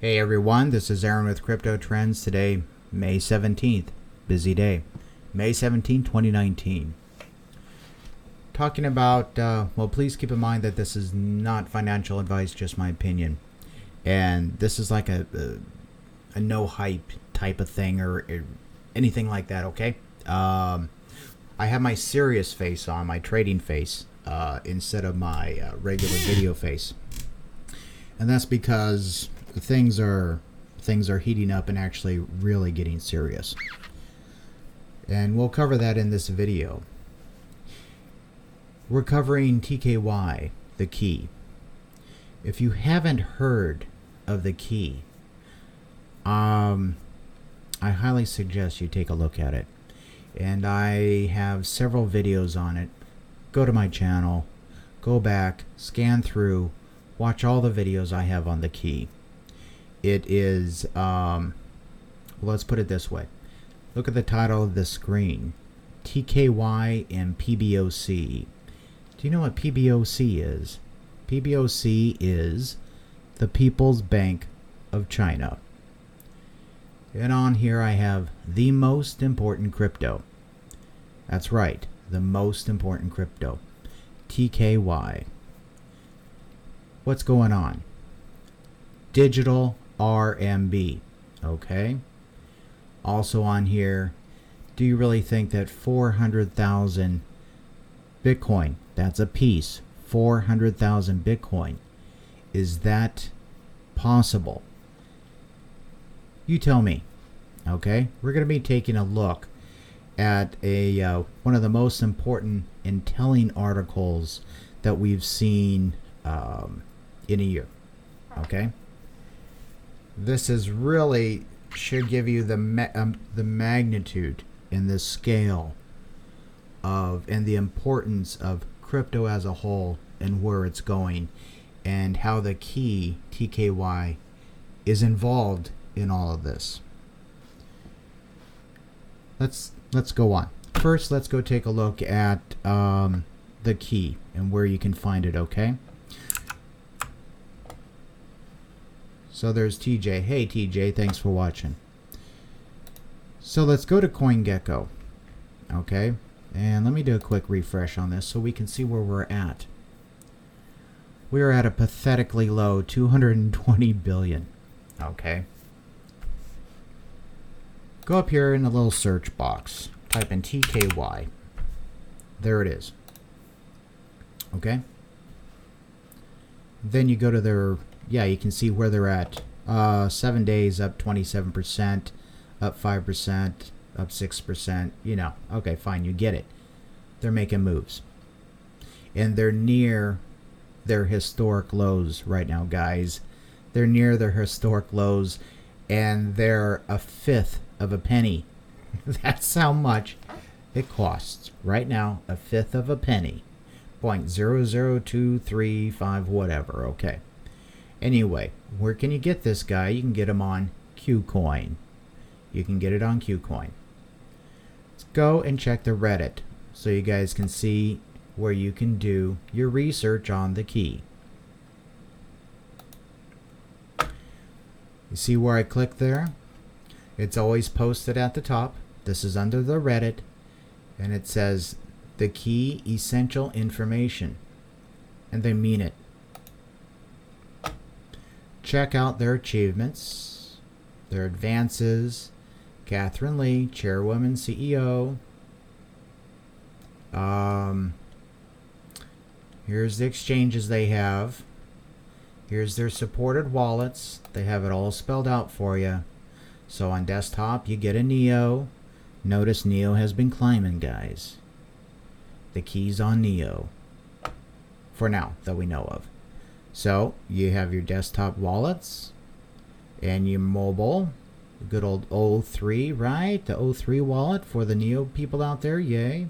Hey everyone, this is Aaron with Crypto Trends. Today, May 17th, busy day. May 17, 2019. Talking about, well, please keep in mind that this is not financial advice, just my opinion. And this is like a no hype type of thing or anything like that, okay? I have my serious face on, my trading face, instead of my regular video face. And that's because things are heating up and actually really getting serious. And we'll cover that in this video. We're covering TKY, the key. If you haven't heard of the key, I highly suggest you take a look at it. And I have several videos on it. Go to my channel, go back, scan through, watch all the videos I have on the key. It is, well, let's put it this way. Look at the title of the screen. TKY and PBoC. Do you know what PBoC is? PBoC is the People's Bank of China. And on here I have the most important crypto. That's right, the most important crypto. TKY. What's going on? Digital RMB. Okay. Also on here, do you really think that 400,000 Bitcoin, that's a piece, 400,000 Bitcoin, is that possible? You tell me. Okay. We're going to be taking a look at one of the most important and telling articles that we've seen in a year. Okay. This is really should give you the magnitude and the scale of and the importance of crypto as a whole and where it's going and how the key TKY is involved in all of this. Let's go on. First, let's go take a look at the key and where you can find it. Okay. So there's TJ. Hey TJ, thanks for watching. So let's go to CoinGecko. Okay. And let me do a quick refresh on this so we can see where we're at. We're at a pathetically low 220 billion. Okay. Go up here in the little search box. Type in TKY. There it is. Okay. Then you go to their, yeah, you can see where they're at. 7 days up 27%, up 5%, up 6%. You know, okay, fine, you get it. They're making moves. And they're near their historic lows right now, guys. They're near their historic lows, and they're a fifth of a penny. That's how much it costs right now, a fifth of a penny. 0.00235 whatever. Okay. Anyway, where can you get this guy? You can get him on KuCoin. You can get it on KuCoin. Let's go and check the Reddit so you guys can see where you can do your research on the key. You see where I click there? It's always posted at the top. This is under the Reddit, and it says the key essential information, and they mean it. Check out their achievements, their advances. Catherine Lee, Chairwoman, CEO. Here's the exchanges they have. Here's their supported wallets. They have it all spelled out for you. So on desktop, you get a Neo. Notice Neo has been climbing, guys. The key's on Neo. For now, that we know of. So you have your desktop wallets and your mobile. The good old O3, right? The O3 wallet for the Neo people out there. Yay.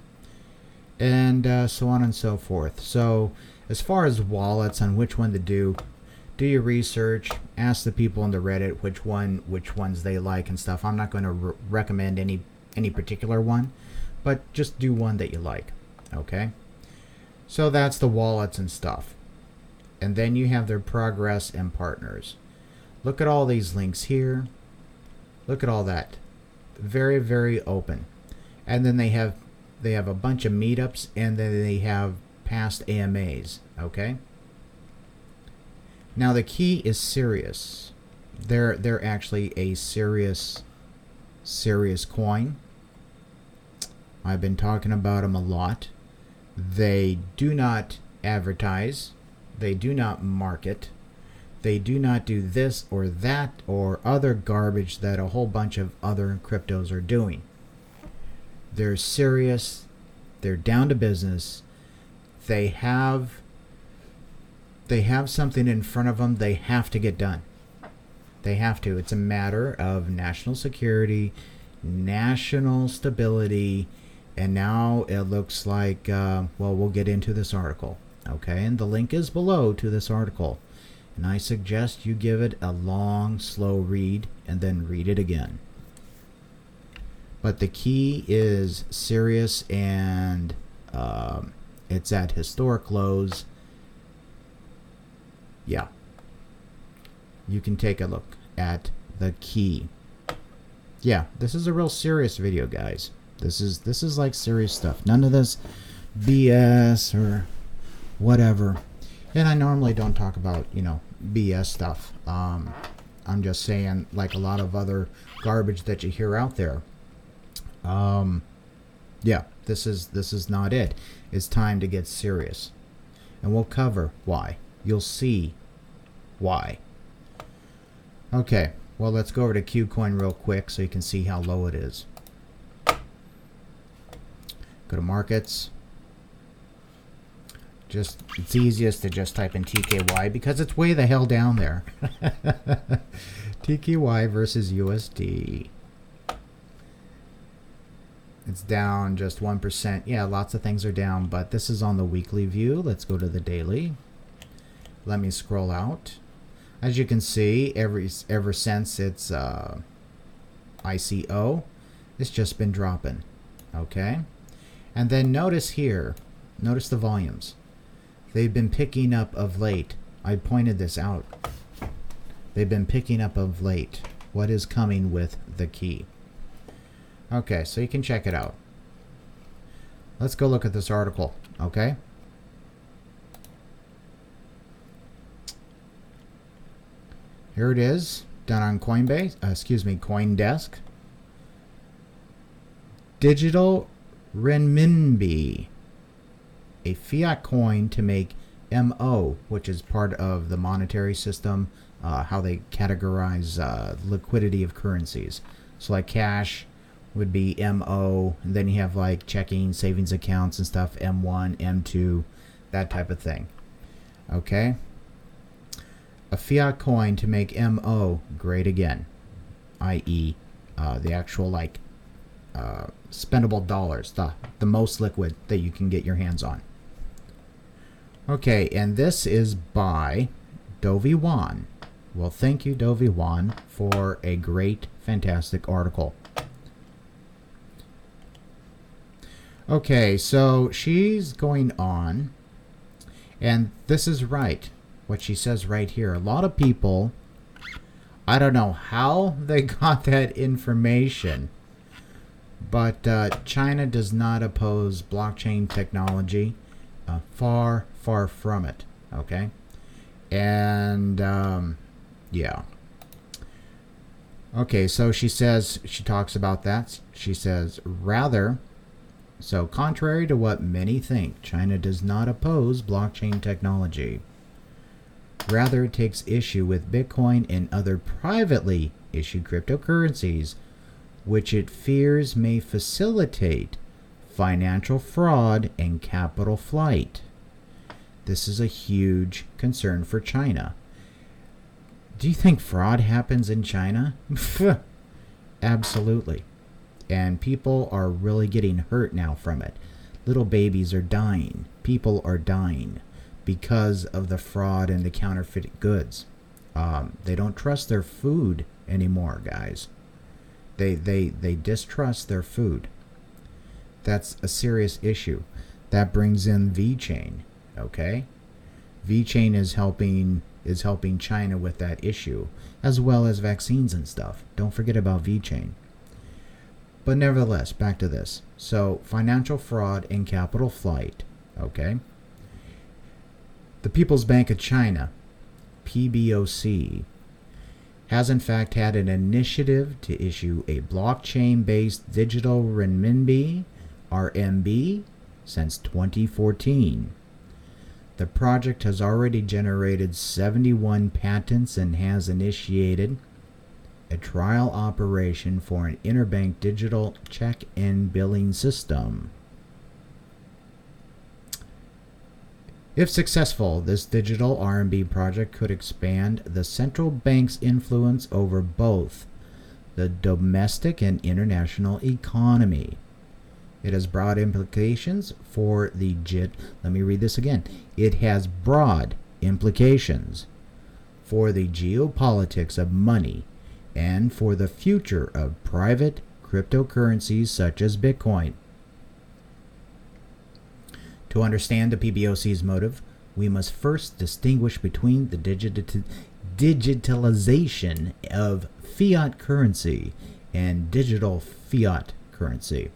And so on and so forth. So as far as wallets on which one to do your research, ask the people on the Reddit which ones they like and stuff. I'm not going to recommend any particular one, but just do one that you like. Okay. So that's the wallets and stuff. And then you have their progress and partners. Look at all these links here. Look at all that. Very, very open. And then they have a bunch of meetups, and then they have past AMAs. Okay. Now the key is serious. They're actually a serious coin. I've been talking about them a lot. They do not advertise. They do not market. They do not do this or that or other garbage that a whole bunch of other cryptos are doing. They're serious. They're down to business. They have something in front of them they have to get done. They have to. It's a matter of national security, national stability, and now it looks like, well, we'll get into this article. Okay, and the link is below to this article. And I suggest you give it a long, slow read and then read it again. But the key is serious, and it's at historic lows. Yeah. You can take a look at the key. Yeah, this is a real serious video, guys. This is like serious stuff. None of this BS or whatever. And I normally don't talk about, BS stuff. I'm just saying, like a lot of other garbage that you hear out there. Yeah, this is not it. It's time to get serious. And we'll cover why. You'll see why. Okay, well, let's go over to KuCoin real quick so you can see how low it is. Go to markets. It's easiest to just type in TKY because it's way the hell down there. TKY versus USD. It's down just 1%. Yeah, lots of things are down, but this is on the weekly view. Let's go to the daily. Let me scroll out. As you can see, ever since its ICO, it's just been dropping. Okay? And then notice here, notice the volumes. They've been picking up of late. I pointed this out. They've been picking up of late. What is coming with the key? Okay, so you can check it out. Let's go look at this article, okay? Here it is, done on Coinbase, CoinDesk. Digital renminbi, a fiat coin to make MO, which is part of the monetary system, how they categorize liquidity of currencies. So like cash would be MO, and then you have like checking, savings accounts and stuff, M1, M2, that type of thing. Okay? A fiat coin to make MO great again, i.e. The actual like spendable dollars, the most liquid that you can get your hands on. Okay, and this is by Dovey Wan. Well, thank you, Dovey Wan, for a great, fantastic article. Okay, so she's going on, and this is right, what she says right here. A lot of people, I don't know how they got that information, but China does not oppose blockchain technology. Far, far from it, okay? And, yeah. Okay, so she talks about that. She says, rather... So, contrary to what many think, China does not oppose blockchain technology. Rather, it takes issue with Bitcoin and other privately issued cryptocurrencies, which it fears may facilitate financial fraud and capital flight. This is a huge concern for China. Do you think fraud happens in China? Absolutely. And people are really getting hurt now from it. Little babies are dying. People are dying because of the fraud and the counterfeit goods. They don't trust their food anymore, guys. They distrust their food. That's a serious issue. That brings in VeChain, okay? VeChain is helping is helping China with that issue, as well as vaccines and stuff. Don't forget about VeChain. But nevertheless, back to this. So, financial fraud and capital flight, okay? The People's Bank of China, PBoC, has in fact had an initiative to issue a blockchain-based digital renminbi, RMB, since 2014. The project has already generated 71 patents and has initiated a trial operation for an interbank digital check and billing system. If successful, this digital RMB project could expand the central bank's influence over both the domestic and international economy. It has broad implications for the let me read this again. It has broad implications for the geopolitics of money and for the future of private cryptocurrencies such as Bitcoin. To understand the PBoC's motive, we must first distinguish between the digitalization of fiat currency and digital fiat currency.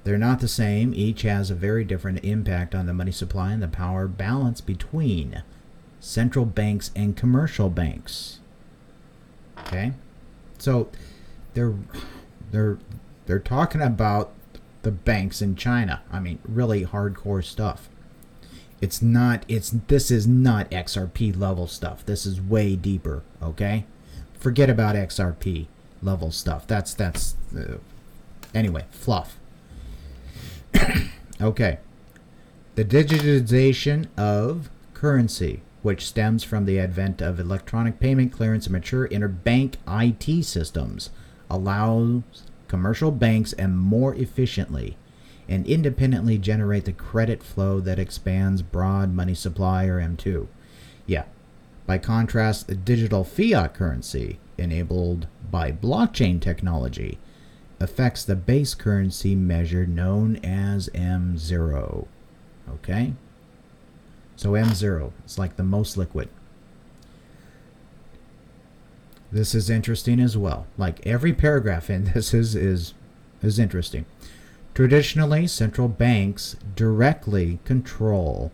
They're not the same. Each has a very different impact on the money supply and the power balance between central banks and commercial banks. Okay, so they're talking about the banks in China. I mean, really hardcore stuff. This is not XRP level stuff. This is way deeper. Okay, forget about XRP level stuff. That's anyway, fluff. Okay, the digitization of currency, which stems from the advent of electronic payment clearance and mature interbank IT systems, allows commercial banks and more efficiently and independently generate the credit flow that expands broad money supply, or M2. Yeah. By contrast, the digital fiat currency, enabled by blockchain technology, affects the base currency measure known as M0. Okay? So M0 is like the most liquid. This is interesting as well. Like every paragraph in this is interesting. Traditionally, central banks directly control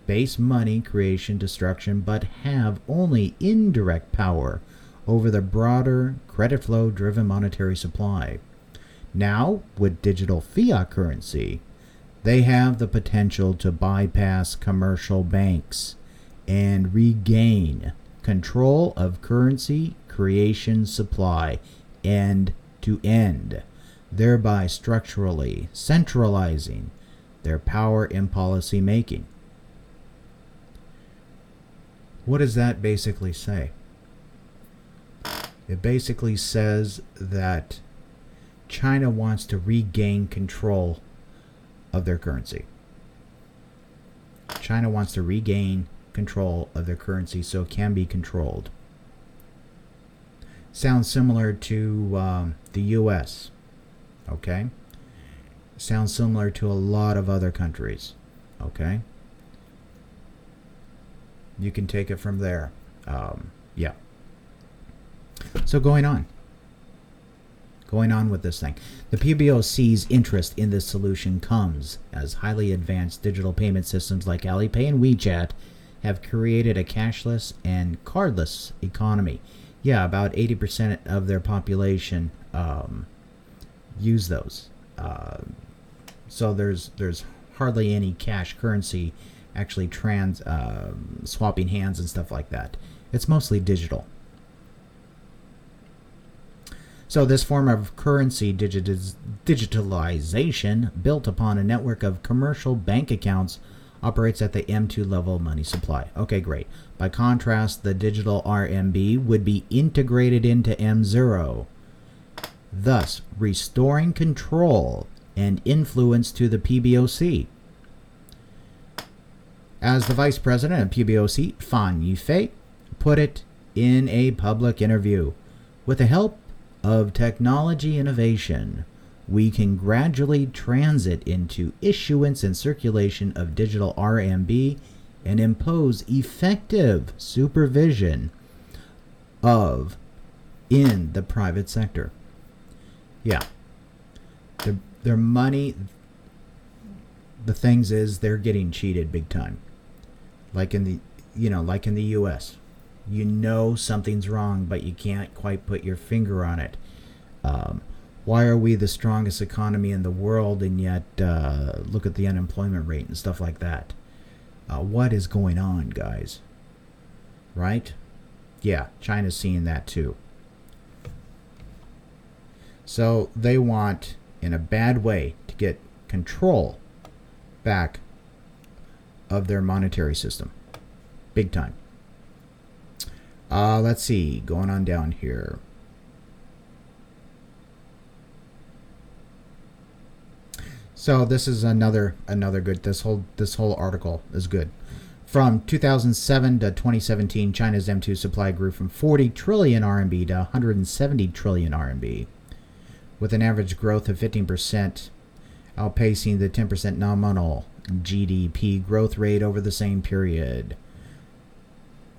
base money creation destruction, but have only indirect power over the broader credit flow driven monetary supply. Now, with digital fiat currency, they have the potential to bypass commercial banks and regain control of currency creation supply end to end, thereby structurally centralizing their power in policy making. What does that basically say? It basically says that China wants to regain control of their currency. China wants to regain control of their currency so it can be controlled. Sounds similar to the US. Okay? Sounds similar to a lot of other countries. Okay? You can take it from there. Yeah. So going on with this thing. The PBoC's interest in this solution comes as highly advanced digital payment systems like Alipay and WeChat have created a cashless and cardless economy. Yeah, about 80% of their population use those. So there's hardly any cash currency actually swapping hands and stuff like that. It's mostly digital. So this form of currency digitalization, built upon a network of commercial bank accounts, operates at the M2 level money supply. Okay, great. By contrast, the digital RMB would be integrated into M0, thus restoring control and influence to the PBoC. As the vice president of PBoC, Fan Yifei, put it in a public interview, with the help of technology innovation, we can gradually transit into issuance and circulation of digital RMB and impose effective supervision of in the private sector. Yeah. Their money, the things is they're getting cheated big time. Like in the US. You know something's wrong, but you can't quite put your finger on it. Why are we the strongest economy in the world, and yet look at the unemployment rate and stuff like that? What is going on, guys? Right? Yeah, China's seeing that too. So they want, in a bad way, to get control back of their monetary system. Big time. Let's see, going on down here. So this is another good. This whole article is good. From 2007 to 2017, China's M2 supply grew from 40 trillion RMB to 170 trillion RMB, with an average growth of 15%, outpacing the 10% nominal GDP growth rate over the same period.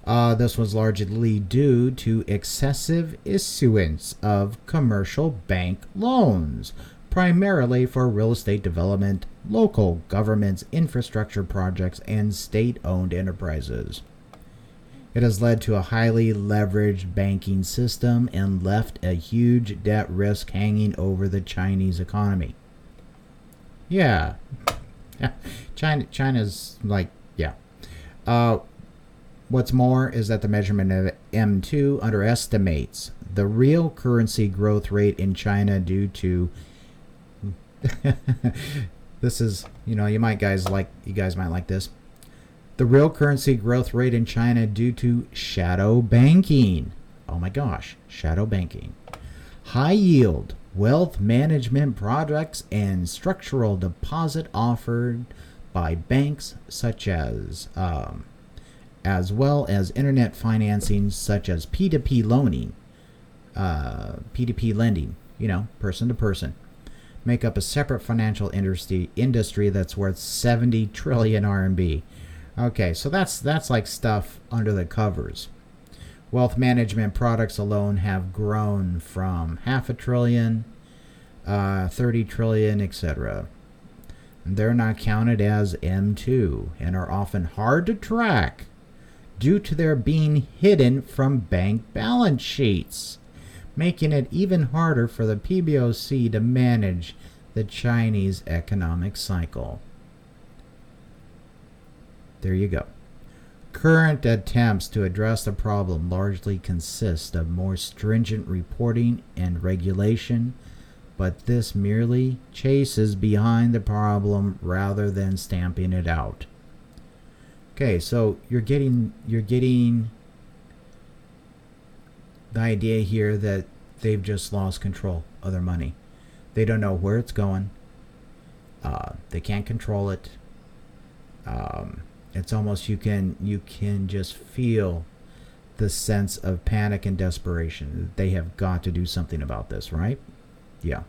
This was largely due to excessive issuance of commercial bank loans, primarily for real estate development, local governments, infrastructure projects, and state-owned enterprises. It has led to a highly leveraged banking system and left a huge debt risk hanging over the Chinese economy. Yeah. China's like, yeah. What's more is that the measurement of M2 underestimates the real currency growth rate in China due to this is, you guys might like this. The real currency growth rate in China due to shadow banking. Oh my gosh, shadow banking. High yield wealth management products and structural deposit offered by banks such as well as internet financing such as P2P loaning, P2P lending, person to person, make up a separate financial industry that's worth 70 trillion RMB. Okay, so that's like stuff under the covers. Wealth management products alone have grown from 500 billion, 30 trillion, etc. They're not counted as M2 and are often hard to track due to their being hidden from bank balance sheets, making it even harder for the PBoC to manage the Chinese economic cycle. There you go. Current attempts to address the problem largely consist of more stringent reporting and regulation, but this merely chases behind the problem rather than stamping it out. Okay, so you're getting the idea here that they've just lost control of their money. They don't know where it's going. They can't control it. It's almost you can just feel the sense of panic and desperation. They have got to do something about this, right? Yeah.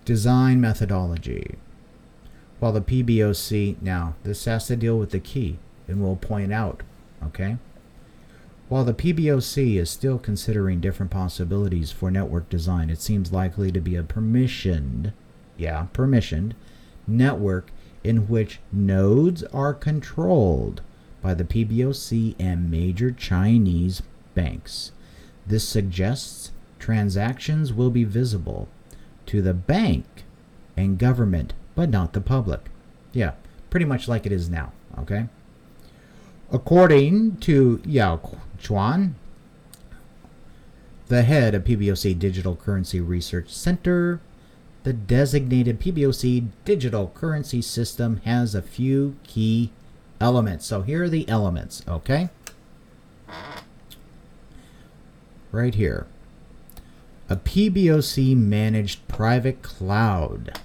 Design methodology. While the PBoC, now this has to deal with the key, and we'll point out, okay? While the PBoC is still considering different possibilities for network design, it seems likely to be a permissioned network in which nodes are controlled by the PBoC and major Chinese banks. This suggests transactions will be visible to the bank and government, but not the public. Yeah, pretty much like it is now, okay? According to Yao Chuan, the head of PBoC Digital Currency Research Center, the designated PBoC digital currency system has a few key elements. So here are the elements, okay? Right here. A PBoC managed private cloud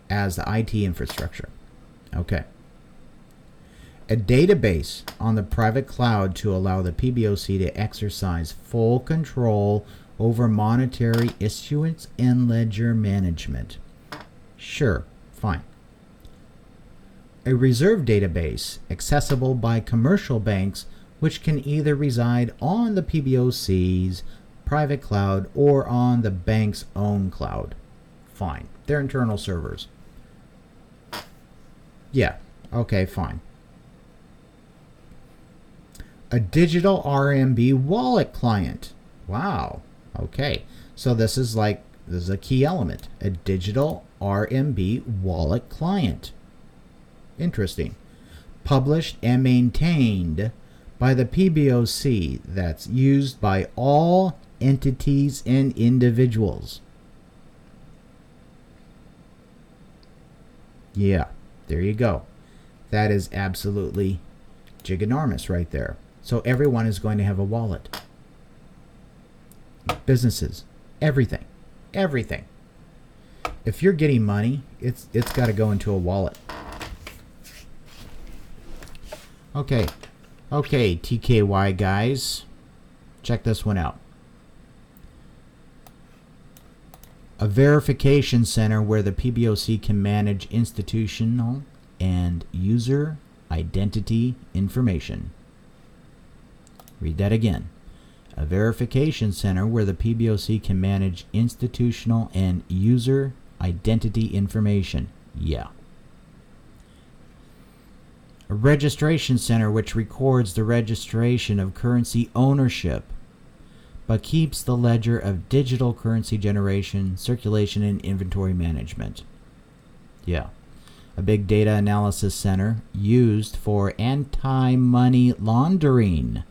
as the IT infrastructure. Okay. A database on the private cloud to allow the PBoC to exercise full control over monetary issuance and ledger management. Sure, fine. A reserve database accessible by commercial banks which can either reside on the PBoC's private cloud or on the bank's own cloud. Fine. They're internal servers. Yeah, okay, fine. A digital RMB wallet client. Wow. Okay. So this is a key element. A digital RMB wallet client. Interesting. Published and maintained by the PBoC, that's used by all entities and individuals. Yeah, there you go. That is absolutely giganormous right there. So everyone is going to have a wallet. Businesses, everything, everything. If you're getting money, it's got to go into a wallet. Okay, TKY guys, check this one out. A verification center where the PBoC can manage institutional and user identity information. Read that again. A verification center where the PBoC can manage institutional and user identity information. Yeah. A registration center which records the registration of currency ownership, but keeps the ledger of digital currency generation, circulation, and inventory management. Yeah. A big data analysis center used for anti-money laundering,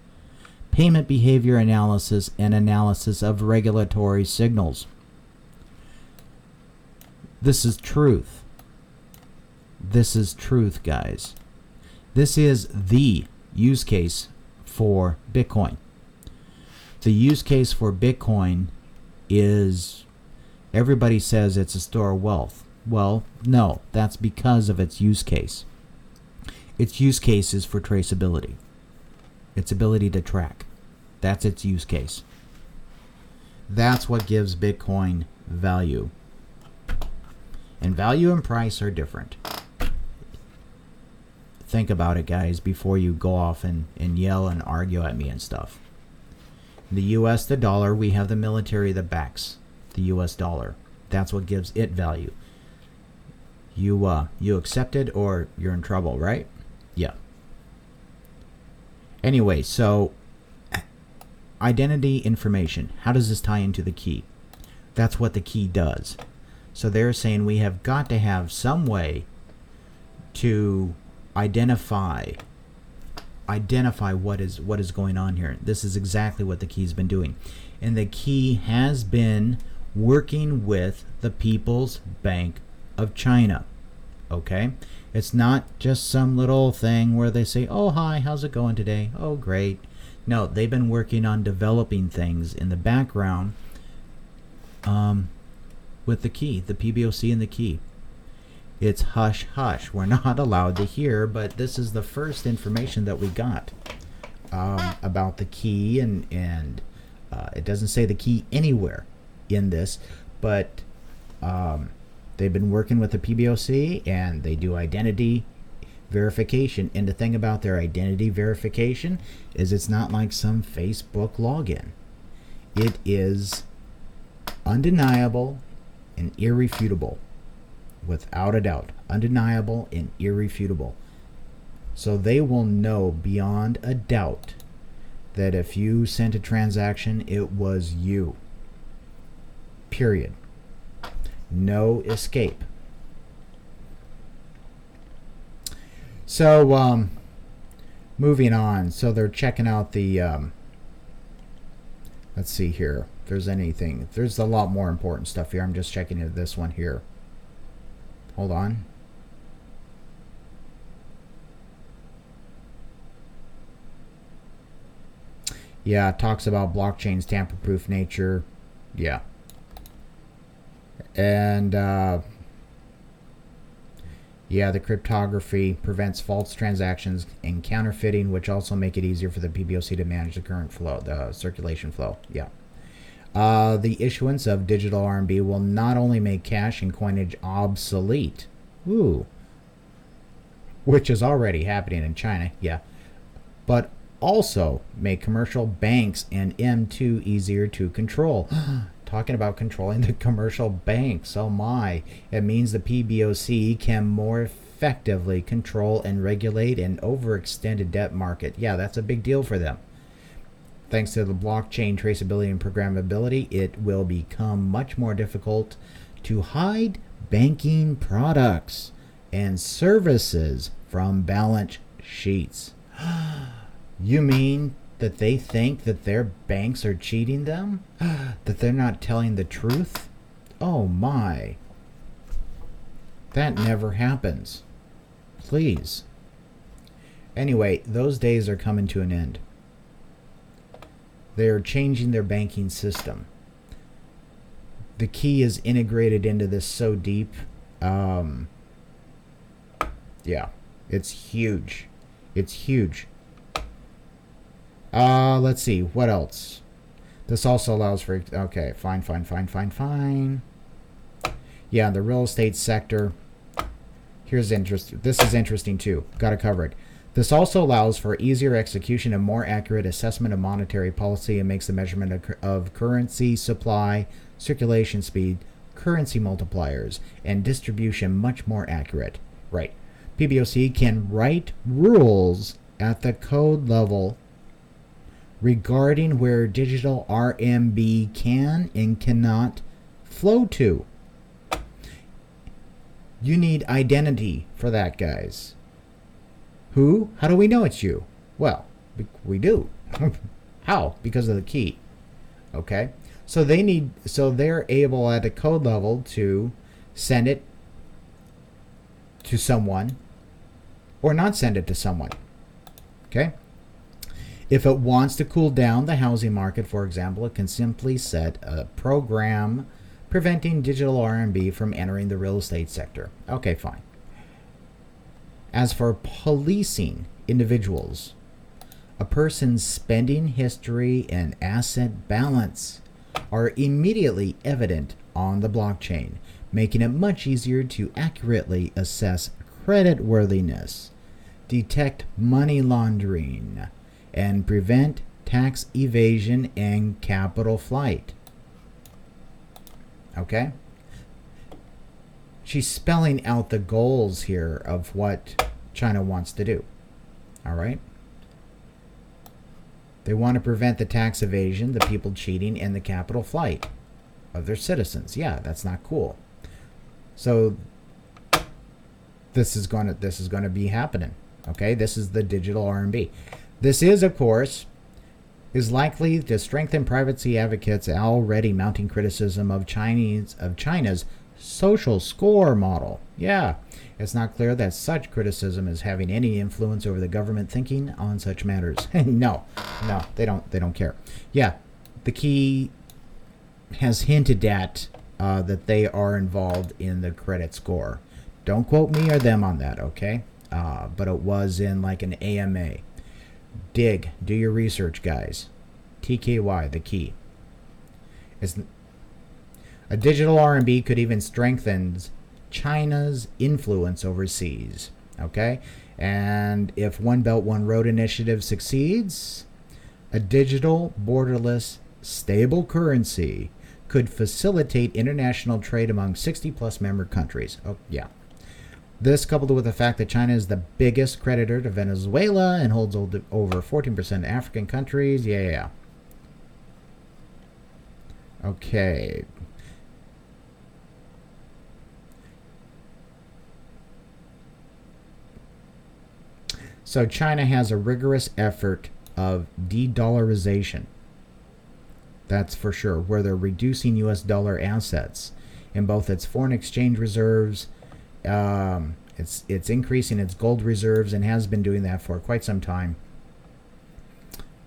payment behavior analysis, and analysis of regulatory signals. This is truth. This is truth, guys. This is the use case for Bitcoin. The use case for Bitcoin is, everybody says it's a store of wealth. Well, no, that's because of its use case. Its use case is for traceability. Its ability to track. That's its use case. That's what gives Bitcoin value. And value and price are different. Think about it, guys, before you go off and yell and argue at me and stuff. The US, the dollar, we have the military that backs the US dollar. That's what gives it value. You accept it or you're in trouble, right? Yeah. Anyway, so identity information. How does this tie into the key? That's what the key does. So they're saying we have got to have some way to identify what is going on here. This is exactly what the key's been doing. And the key has been working with the People's Bank of China. Okay? It's not just some little thing where they say, "Oh, hi, how's it going today? Oh, great." No, they've been working on developing things in the background with the key, the PBoC and the key. It's hush hush. We're not allowed to hear, but this is the first information that we got about the key, and it doesn't say the key anywhere in this, but they've been working with the PBoC and they do identity verification. And the thing about their identity verification is it's not like some Facebook login. It is undeniable and irrefutable. Without a doubt, undeniable and irrefutable. So they will know beyond a doubt that if you sent a transaction, it was you. Period. No escape. So, moving on. So they're checking out the, let's see here. If there's anything. There's a lot more important stuff here. I'm just checking into this one here. Hold on. Yeah, it talks about blockchain's tamper-proof nature. Yeah. And, yeah, the cryptography prevents false transactions and counterfeiting, which also make it easier for the PBoC to manage the current flow, the circulation flow. Yeah. The issuance of digital RMB will not only make cash and coinage obsolete, ooh, which is already happening in China, yeah, but also make commercial banks and M2 easier to control. Talking about controlling the commercial banks, oh my. It means the PBoC can more effectively control and regulate an overextended debt market. Yeah, that's a big deal for them. Thanks to the blockchain traceability and programmability, it will become much more difficult to hide banking products and services from balance sheets. You mean that they think that their banks are cheating them? That they're not telling the truth? Oh my. That never happens. Please. Anyway, those days are coming to an end. They are changing their banking system. The key is integrated into this so deep. Yeah, it's huge. It's huge. Let's see. What else? This also allows for... Okay, fine. Yeah, the real estate sector. Here's interesting. This is interesting too. Got to cover it. This also allows for easier execution and more accurate assessment of monetary policy and makes the measurement of currency supply, circulation speed, currency multipliers, and distribution much more accurate. Right. PBoC can write rules at the code level regarding where digital RMB can and cannot flow to. You need identity for that, guys. Who? How do we know it's you? Well, we do. How? Because of the key. Okay? So they're able at a code level to send it to someone or not send it to someone. Okay? If it wants to cool down the housing market, for example, it can simply set a program preventing digital RMB from entering the real estate sector. Okay, fine. As for policing individuals, a person's spending history and asset balance are immediately evident on the blockchain, making it much easier to accurately assess creditworthiness, detect money laundering, and prevent tax evasion and capital flight. Okay? She's spelling out the goals here of what China wants to do. All right? They want to prevent the tax evasion, the people cheating, and the capital flight of their citizens. Yeah, that's not cool. So this is going to be happening. Okay? This is the digital RMB. This is, of course, is likely to strengthen privacy advocates already mounting criticism of China's social score model. Yeah, it's not clear that such criticism is having any influence over the government thinking on such matters. No, they don't care. Yeah, the key has hinted at that they are involved in the credit score. Don't quote me or them on that, okay? But it was in like an AMA. Do your research, guys. TKY, the key. A digital RMB could even strengthen China's influence overseas. Okay? And if One Belt, One Road initiative succeeds, a digital, borderless, stable currency could facilitate international trade among 60-plus member countries. Oh, yeah. This, coupled with the fact that China is the biggest creditor to Venezuela and holds over 14% of African countries. Yeah. Okay. So China has a rigorous effort of de-dollarization. That's for sure, where they're reducing U.S. dollar assets in both its foreign exchange reserves. It's increasing its gold reserves and has been doing that for quite some time.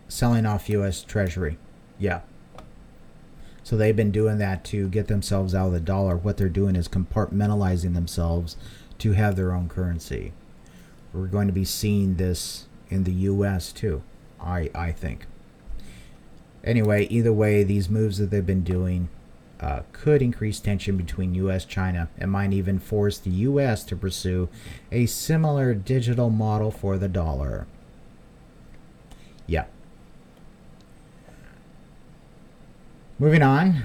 Selling off U.S. Treasury. Yeah. So they've been doing that to get themselves out of the dollar. What they're doing is compartmentalizing themselves to have their own currency. We're going to be seeing this in the U.S. too, I think. Anyway, either way, these moves that they've been doing could increase tension between U.S. China and might even force the U.S. to pursue a similar digital model for the dollar. Yeah. Moving on.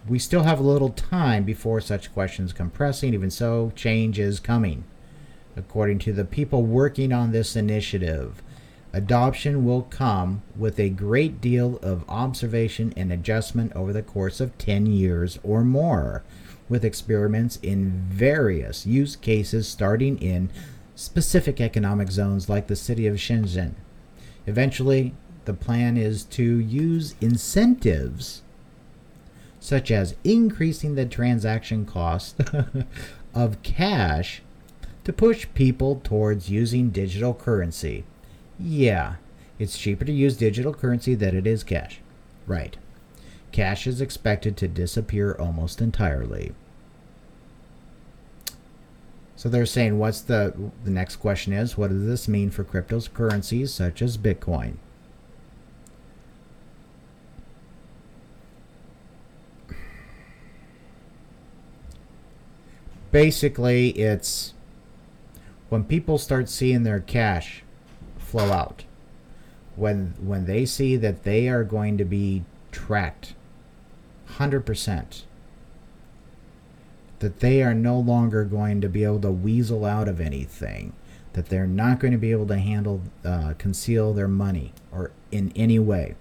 We still have a little time before such questions come pressing. Even so, change is coming. According to the people working on this initiative, adoption will come with a great deal of observation and adjustment over the course of 10 years or more, with experiments in various use cases starting in specific economic zones like the city of Shenzhen. Eventually, the plan is to use incentives such as increasing the transaction cost of cash to push people towards using digital currency. Yeah, it's cheaper to use digital currency than it is cash. Right. Cash is expected to disappear almost entirely. So they're saying, what's the next question is, what does this mean for cryptocurrencies such as Bitcoin? Basically, it's when people start seeing their cash flow out, when they see that they are going to be tracked 100%, that they are no longer going to be able to weasel out of anything, that they're not going to be able to conceal their money or in any way.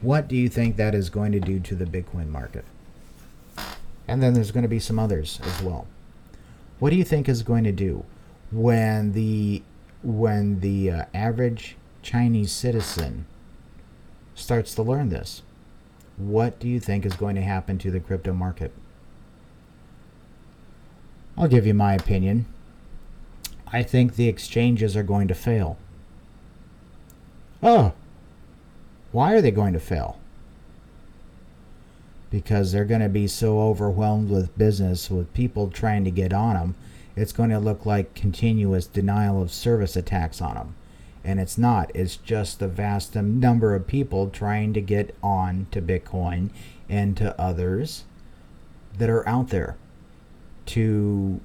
What do you think that is going to do to the Bitcoin market? And then there's going to be some others as well. What do you think is going to do when the average Chinese citizen starts to learn this? What do you think is going to happen to the crypto market? I'll give you my opinion. I think the exchanges are going to fail. Oh, why are they going to fail? Because they're going to be so overwhelmed with business, with people trying to get on them, it's going to look like continuous denial of service attacks on them. And it's not. It's just the vast number of people trying to get on to Bitcoin and to others that are out there, so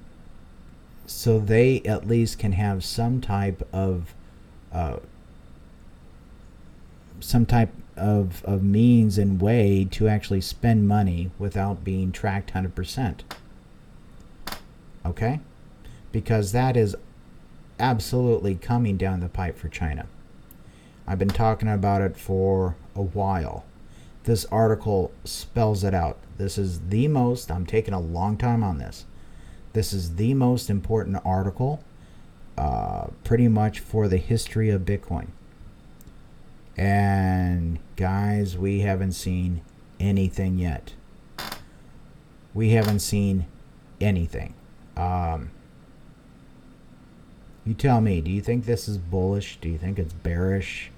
they at least can have some type of means and way to actually spend money without being tracked 100%. Okay? Because that is absolutely coming down the pipe for China. I've been talking about it for a while. This article spells it out. This is the most, I'm taking a long time on this. This is the most important article pretty much for the history of Bitcoin. And guys, we haven't seen anything yet. We haven't seen anything. You tell me, do you think this is bullish? Do you think it's bearish?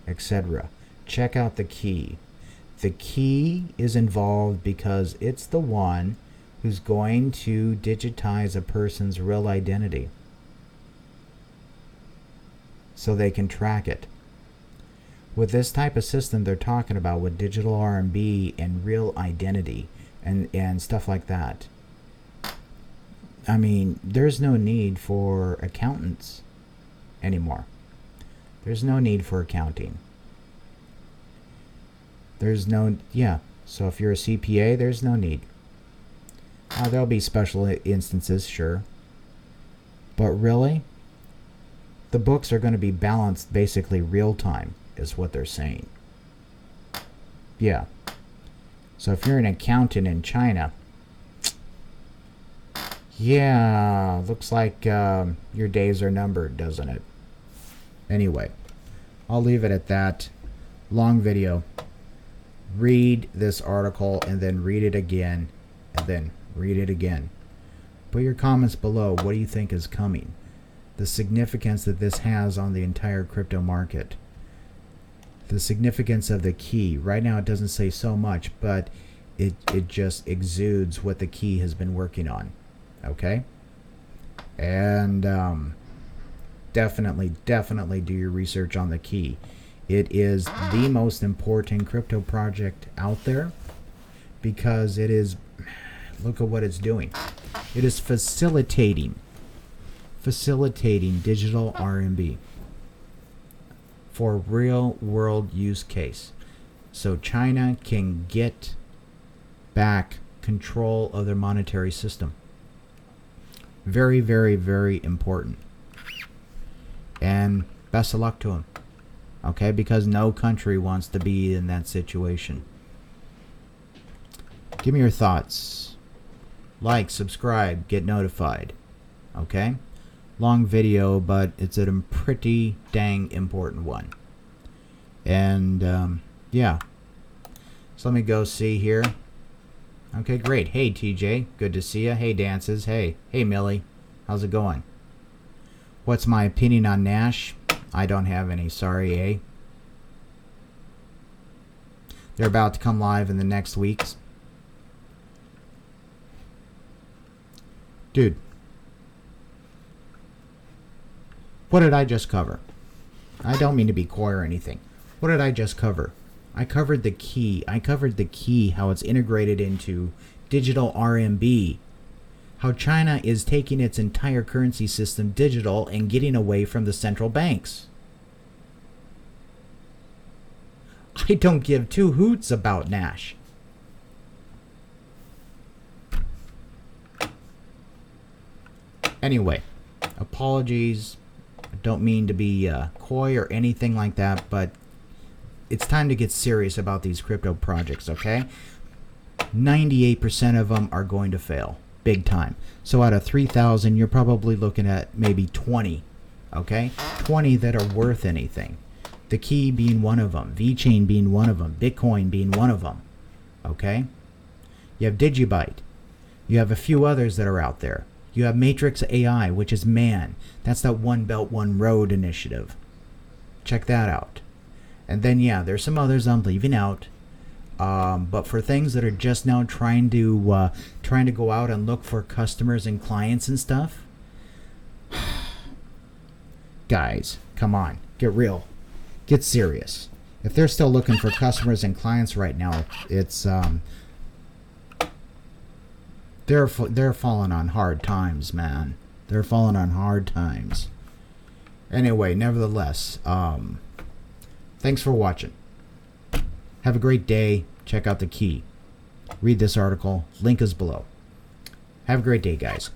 Etc. Check out the key. The key is involved because it's the one who's going to digitize a person's real identity so they can track it. With this type of system they're talking about, with digital RMB and real identity and stuff like that, I mean, there's no need for accountants anymore. There's no need for accounting. There's no, yeah. So if you're a CPA, there's no need. There'll be special instances, sure. But really, the books are going to be balanced basically real time, is what they're saying. Yeah. So if you're an accountant in China, yeah, looks like your days are numbered, doesn't it? Anyway, I'll leave it at that. Long video. Read this article and then read it again and then read it again. Put your comments below. What do you think is coming? The significance that this has on the entire crypto market. The significance of the key. Right now it doesn't say so much, but it just exudes what the key has been working on. Okay? And definitely do your research on the key. It is the most important crypto project out there because it is, look at what it's doing. It is facilitating digital RMB for real world use case. So China can get back control of their monetary system. Very, very, very important. And best of luck to them. Okay, because no country wants to be in that situation. Give me your thoughts. Like, subscribe, get notified. Okay? Long video, but it's a pretty dang important one. And, yeah. So let me go see here. Okay, great. Hey, TJ. Good to see you. Hey, Dances. Hey, Millie. How's it going? What's my opinion on Nash? I don't have any. Sorry, eh? They're about to come live in the next weeks. Dude. What did I just cover? I don't mean to be coy or anything. What did I just cover? I covered the key. I covered the key, how it's integrated into digital RMB. How China is taking its entire currency system digital and getting away from the central banks. I don't give two hoots about Nash. Anyway, apologies. I don't mean to be coy or anything like that, but it's time to get serious about these crypto projects, okay? 98% of them are going to fail. Big time. So out of 3,000, you're probably looking at maybe 20, okay? 20 that are worth anything. The Key being one of them. VeChain being one of them. Bitcoin being one of them, okay? You have Digibyte. You have a few others that are out there. You have Matrix AI, which is man. That's that One Belt, One Road initiative. Check that out. And then, yeah, there's some others I'm leaving out. But for things that are just now trying to go out and look for customers and clients and stuff, guys, come on, get real, get serious. If they're still looking for customers and clients right now, it's they're falling on hard times, man. They're falling on hard times. Anyway, nevertheless, thanks for watching. Have a great day. Check out the Key. Read this article. Link is below. Have a great day, guys.